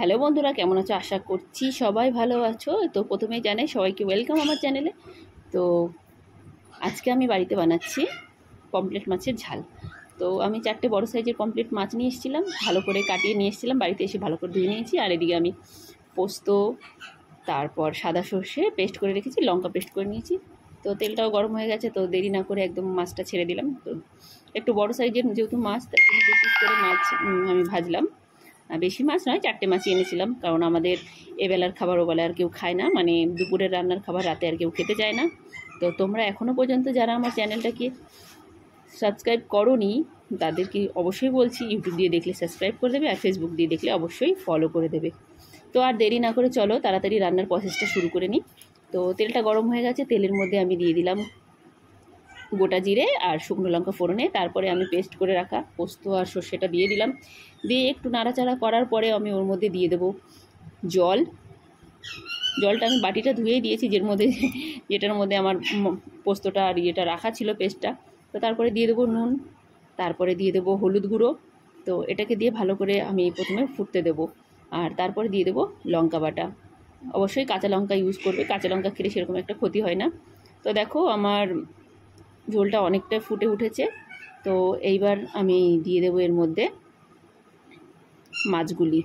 Hello বন্ধুরা, কেমন আছো? আশা করছি সবাই ভালো আছো। তো প্রথমেই জানাই সবাইকে ওয়েলকাম আমার চ্যানেলে। তো আজকে আমি বাড়িতে বানাচ্ছি পমফ্রেট মাছের ঝাল। তো আমি 4টে বড় সাইজের পমফ্রেট মাছ নিয়ে এসেছিলাম, ভালো করে কাটিয়ে নিয়ে এসেছিলাম, বাড়িতে এসে ভালো করে ধুয়ে নিয়েছি। আর এদিকে আমি পোস্ত, তারপর সাদা সর্ষে পেস্ট করে রেখেছি, লঙ্কা পেস্ট করে নিয়েছি। তো তেলটাও গরম হয়ে গেছে, তো দেরি না করে একদম মাছটা ছেড়ে দিলাম। তো একটু বড় সাইজের যেহেতু মাছ, তার জন্য 2 পিস করে মাছ আমি ভাজলাম। বেশি মাছ নয়, 4টে মাছই এনেছিলাম, কারণ আমাদের এবেলার খাবার ওবেলা আর কেউ খায় না, মানে দুপুরের রান্নার খাবার রাতে আর কেউ খেতে চায় না। তো তোমরা এখনও পর্যন্ত যারা আমার চ্যানেলটাকে সাবস্ক্রাইব করোনি তাদেরকে অবশ্যই বলছি, ইউটিউব দিয়ে দেখলে সাবস্ক্রাইব করে দেবে, আর ফেসবুক দিয়ে দেখলে অবশ্যই ফলো করে দেবে। তো আর দেরি না করে চলো তাড়াতাড়ি রান্নার প্রসেসটা শুরু করে নিই। তো তেলটা গরম হয়ে গেছে, তেলের মধ্যে আমি দিয়ে দিলাম গোটা জিরে আর শুকনো লঙ্কা ফোড়নে। তারপরে আমি পেস্ট করে রাখা পোস্ত আর সর্ষেটা দিয়ে দিলাম। দিয়ে একটু নাড়াচাড়া করার পরে আমি ওর মধ্যে দিয়ে দেবো জল। জলটা আমি বাটিটা ধুয়েই দিয়েছি, যেটার মধ্যে আমার পোস্তটা আর ইয়েটা রাখা ছিল, পেস্টটা। তো তারপরে দিয়ে দেবো নুন, তারপরে দিয়ে দেবো হলুদ গুঁড়ো। তো এটাকে দিয়ে ভালো করে আমি প্রথমে ফুটতে দেবো। আর তারপরে দিয়ে দেবো লঙ্কা বাটা। অবশ্যই কাঁচা লঙ্কা ইউজ করবে, কাঁচা লঙ্কা খেলে সেরকম একটা ক্ষতি হয় না। তো দেখো আমার ঝোলটা অনেকটা ফুটে উঠেছে। তো এইবার আমি দিয়ে দেবো এর মধ্যে মাছগুলি।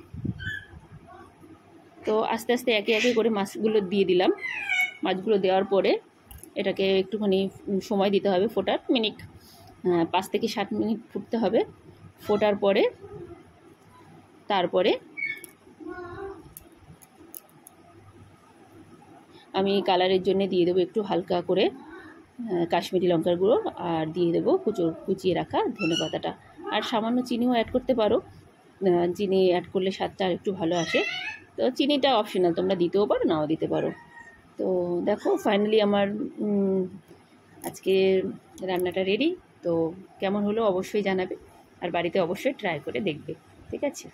তো আস্তে আস্তে একে একে করে মাছগুলো দিয়ে দিলাম। মাছগুলো দেওয়ার পরে এটাকে একটুখানি সময় দিতে হবে ফোটার, 5 থেকে 7 মিনিট ফুটতে হবে। ফোটার পরে তারপরে আমি কালারের জন্য দিয়ে দেবো একটু হালকা করে কাশ্মীরি লঙ্কার গুঁড়ো, আর দিয়ে দেবো কুচিয়ে রাখা ধনেপাতাটা। আর সামান্য চিনিও অ্যাড করতে পারো, চিনি অ্যাড করলে স্বাদটা একটু ভালো আসে। তো চিনিটা অপশনাল, তোমরা দিতেও পারো নাও দিতে পারো। তো দেখো ফাইনালি আমার আজকে রান্নাটা রেডি। তো কেমন হলো অবশ্যই জানাবে, আর বাড়িতে অবশ্যই ট্রাই করে দেখবে। ঠিক আছে?